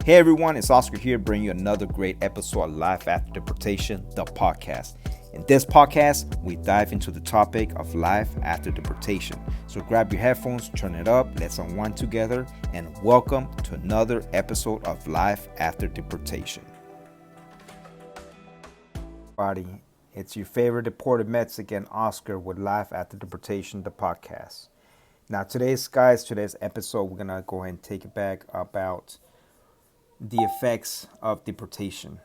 Hey everyone, it's Oscar here, bringing you another great episode of Life After Deportation, the podcast. In this podcast, we dive into the topic of life after deportation. So grab your headphones, turn it up, let's unwind together, and welcome to another episode of Life After Deportation. Everybody, it's your favorite deported Mexican, Oscar, with Life After Deportation, the podcast. Now today's episode, we're gonna go ahead and take it back about the effects of deportation.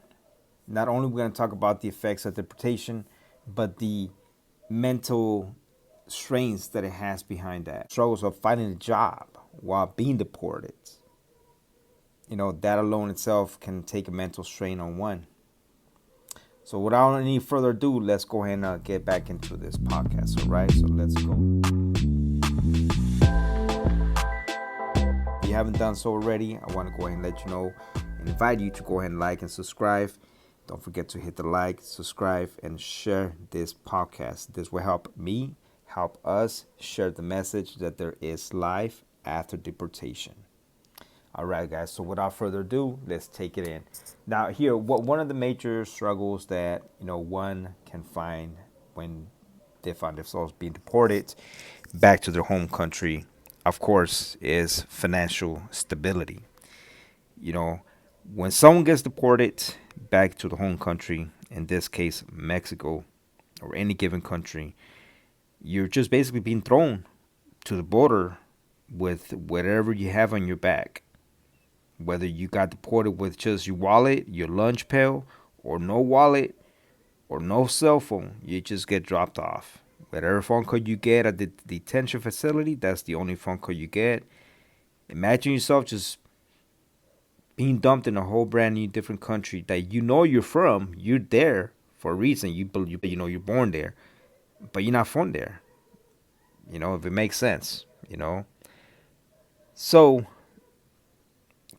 Not only we're going to talk about the effects of deportation, but the mental strains that it has behind that. Struggles of finding a job while being deported. That alone itself can take a mental strain on one. So without any further ado, let's go ahead and get back into this podcast. All right, so let's go. If you haven't done so already, I want to go ahead and let you know and invite you to go ahead and like and subscribe. Don't forget to hit the like, subscribe, and share this podcast. This will help me, help us share the message that there is life after deportation. All right, guys. So without further ado, let's take it in. Now, here, one of the major struggles that one can find when they find themselves being deported back to their home country, of course, is financial stability. When someone gets deported back to the home country, in this case, Mexico, or any given country, you're just basically being thrown to the border with whatever you have on your back. Whether you got deported with just your wallet, your lunch pail, or no wallet, or no cell phone, you just get dropped off. Whatever phone call you get at the detention facility, that's the only phone call you get. Imagine yourself just being dumped in a whole brand new different country that you're from. You're there for a reason. You're born there, but you're not from there. If it makes sense. So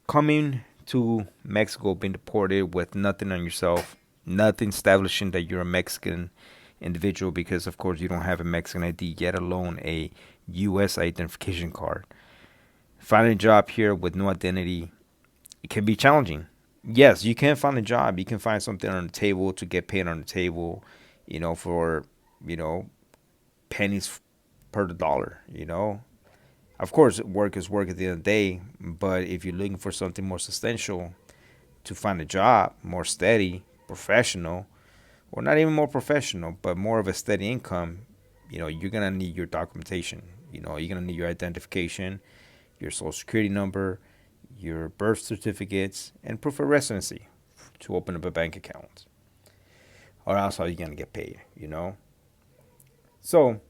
coming to Mexico, being deported with nothing on yourself, nothing establishing that you're a Mexican individual, because of course you don't have a Mexican ID, yet alone a U.S. identification card. Finding a job here with no identity, it can be challenging. Yes, you can find a job. You can find something on the table to get paid on the table, for, pennies per the dollar, Of course, work is work at the end of the day, but if you're looking for something more substantial to find a job, more steady, professional, or not even more professional, but more of a steady income, you're going to need your documentation. You're going to need your identification, your social security number, your birth certificates, and proof of residency to open up a bank account. Or else how are you going to get paid, So,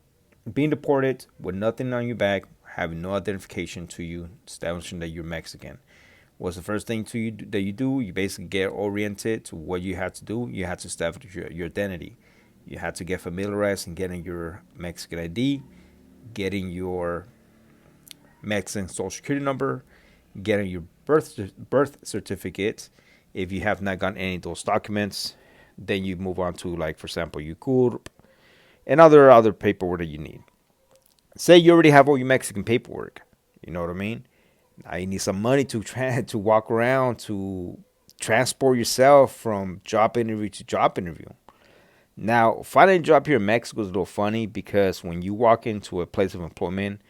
being deported with nothing on your back, having no identification to you, establishing that you're Mexican. What's the first thing that you do? You basically get oriented to what you have to do. You have to establish your identity. You have to get familiarized in getting your Mexican ID, getting your Mexican social security number, getting your birth certificate. If you have not gotten any of those documents, then you move on to, like, for example, your CURP and other paperwork that you need. Say you already have all your Mexican paperwork. You know what I mean? Now you need some money to walk around, to transport yourself from job interview to job interview. Now, finding a job here in Mexico is a little funny, because when you walk into a place of employment,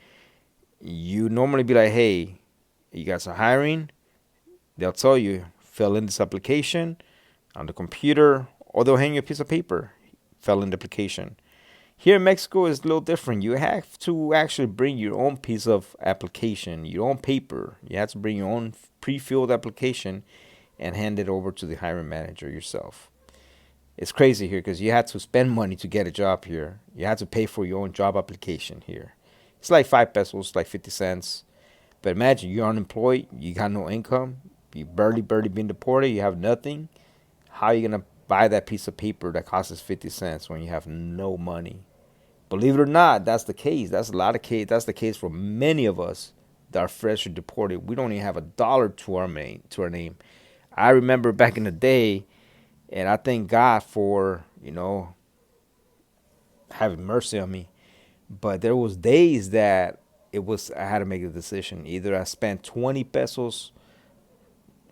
you normally be like, hey, you guys are hiring. They'll tell you, fill in this application on the computer, or they'll hand you a piece of paper, fill in the application. Here in Mexico, it's a little different. You have to actually bring your own piece of application, your own paper. You have to bring your own pre-filled application and hand it over to the hiring manager yourself. It's crazy here because you have to spend money to get a job here. You have to pay for your own job application here. It's like 5 pesos, like 50 cents. But imagine you're unemployed, you got no income, you barely been deported, you have nothing. How are you going to buy that piece of paper that costs 50 cents when you have no money? Believe it or not, that's the case. That's the case for many of us that are freshly deported. We don't even have $1 to our name. I remember back in the day, and I thank God for, having mercy on me. But there was days that I had to make a decision. Either I spent 20 pesos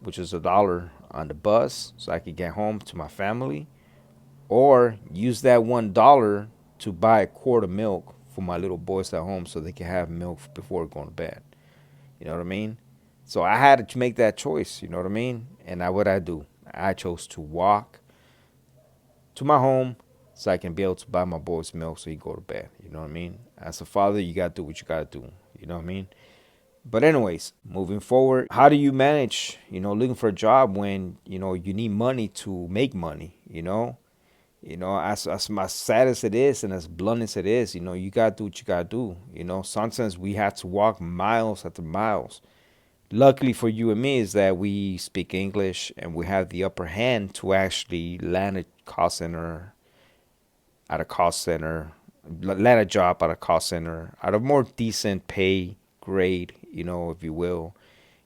which is $1 on the bus so I could get home to my family, or use that $1 to buy a quart of milk for my little boys at home so they can have milk before going to bed. You know what I mean? So I had to make that choice, you know what I mean? And what I do, I chose to walk to my home so I can be able to buy my boys milk so he go to bed. You know what I mean? As a father, you gotta do what you gotta do. You know what I mean? But anyways, moving forward, how do you manage, looking for a job when, you need money to make money, as sad as it is and as blunt as it is, you gotta do what you gotta do. Sometimes we have to walk miles after miles. Luckily for you and me is that we speak English and we have the upper hand to actually land a call center at a call center, land a job at a call center at a more decent pay grade, if you will.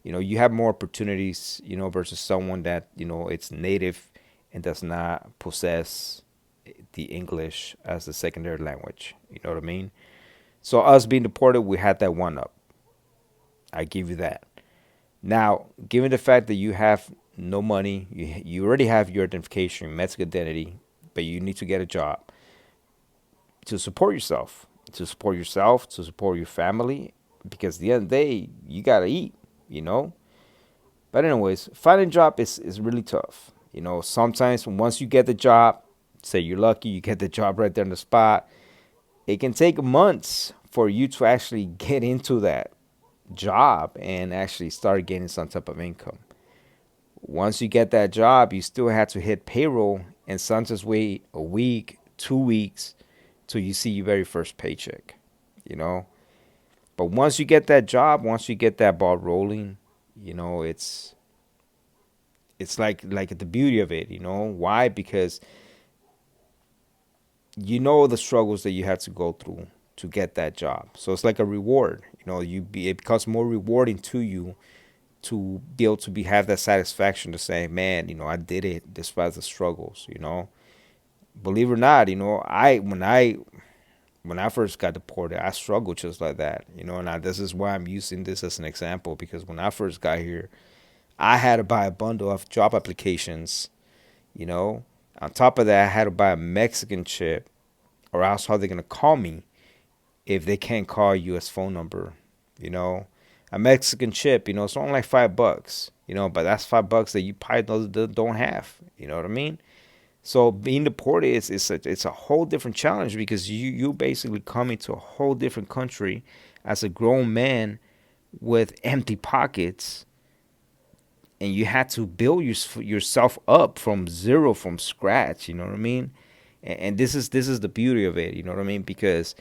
You have more opportunities, versus someone that, it's native and does not possess the English as a secondary language. You know what I mean? So us being deported, we had that one up. I give you that. Now, given the fact that you have no money, you already have your identification, your Mexican identity, but you need to get a job to support yourself, to support your family, because at the end of the day, you gotta eat, you know. But anyways, finding a job is really tough. Sometimes once you get the job, say you're lucky, you get the job right there on the spot. It can take months for you to actually get into that job and actually start getting some type of income. Once you get that job, you still have to hit payroll and sometimes wait a week, 2 weeks till you see your very first paycheck, you know. But once you get that job, once you get that ball rolling, it's like the beauty of it, Why? Because the struggles that you had to go through to get that job. So it's like a reward. It becomes more rewarding to you to be able to have that satisfaction to say, man, I did it despite the struggles. Believe it or not, when I first got deported, I struggled just like that. And this is why I'm using this as an example, because when I first got here, I had to buy a bundle of job applications. On top of that, I had to buy a Mexican chip, or else how they gonna call me if they can't call a U.S. phone number. A Mexican chip, it's only like $5, but that's $5 that you probably don't have. You know what I mean? So being deported it's a whole different challenge, because you basically come into a whole different country as a grown man with empty pockets, and you had to build yourself up from zero, from scratch. You know what I mean? And this is the beauty of it. You know what I mean? Because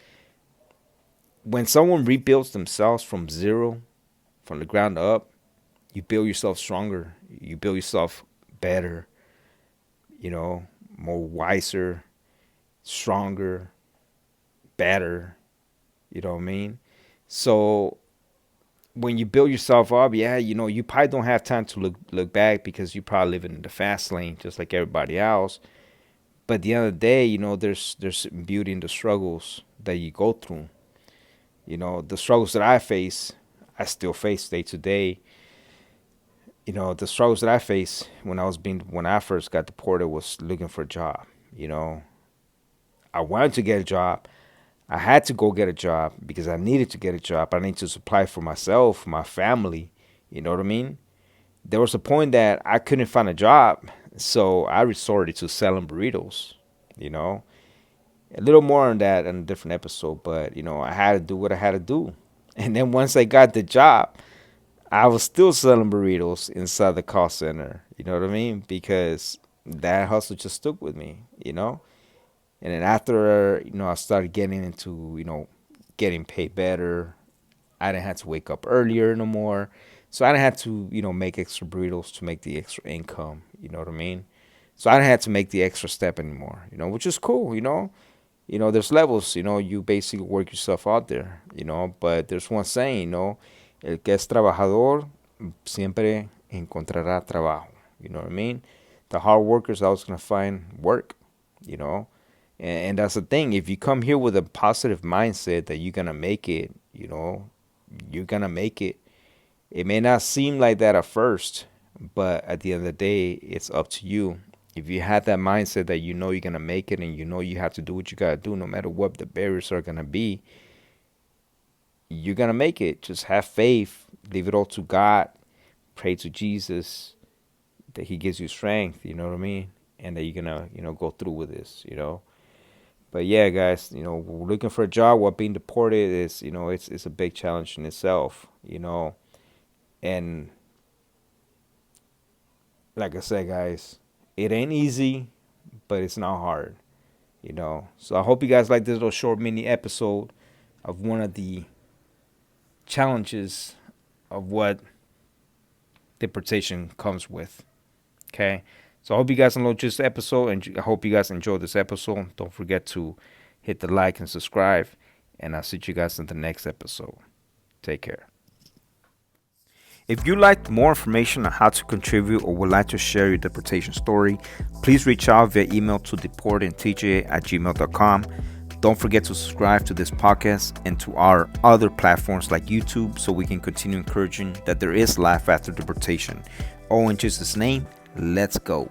when someone rebuilds themselves from zero, from the ground up, you build yourself stronger. You build yourself better. More wiser, stronger, better. You know what I mean? So when you build yourself up, yeah, you probably don't have time to look back, because you probably living in the fast lane just like everybody else. But at the end of the day, there's beauty in the struggles that you go through. The struggles that I face, I still face day to day. The struggles that I faced when I first got deported was looking for a job. I wanted to get a job. I had to go get a job because I needed to get a job. I need to supply for myself, my family. You know what I mean? There was a point that I couldn't find a job, so I resorted to selling burritos. A little more on that in a different episode, but I had to do what I had to do. And then once I got the job, I was still selling burritos inside the call center. You know what I mean? Because that hustle just stuck with me. And then after, I started getting into, getting paid better. I didn't have to wake up earlier no more. So I didn't have to, make extra burritos to make the extra income. You know what I mean? So I didn't have to make the extra step anymore, which is cool. There's levels, you basically work yourself out there, but there's one saying, el que es trabajador siempre encontrará trabajo. You know what I mean? The hard workers are always going to find work, and that's the thing. If you come here with a positive mindset that you're going to make it, you're going to make it. It may not seem like that at first, But at the end of the day, it's up to you. If you have that mindset that you know you're gonna make it and you know you have to do what you gotta do, no matter what the barriers are gonna be, you're gonna make it. Just have faith, leave it all to God, pray to Jesus that He gives you strength. You know what I mean? And that you're gonna, go through with this. But yeah, guys, we're looking for a job while being deported is, it's a big challenge in itself. And like I said, guys, it ain't easy, but it's not hard. So I hope you guys like this little short mini episode of one of the challenges of what deportation comes with. Okay. So I hope you guys enjoyed this episode, and I hope you guys enjoyed this episode. Don't forget to hit the like and subscribe, and I'll see you guys in the next episode. Take care. If you'd like more information on how to contribute or would like to share your deportation story, please reach out via email to deportedintj@gmail.com. Don't forget to subscribe to this podcast and to our other platforms like YouTube so we can continue encouraging that there is life after deportation. Oh, in Jesus' name, let's go.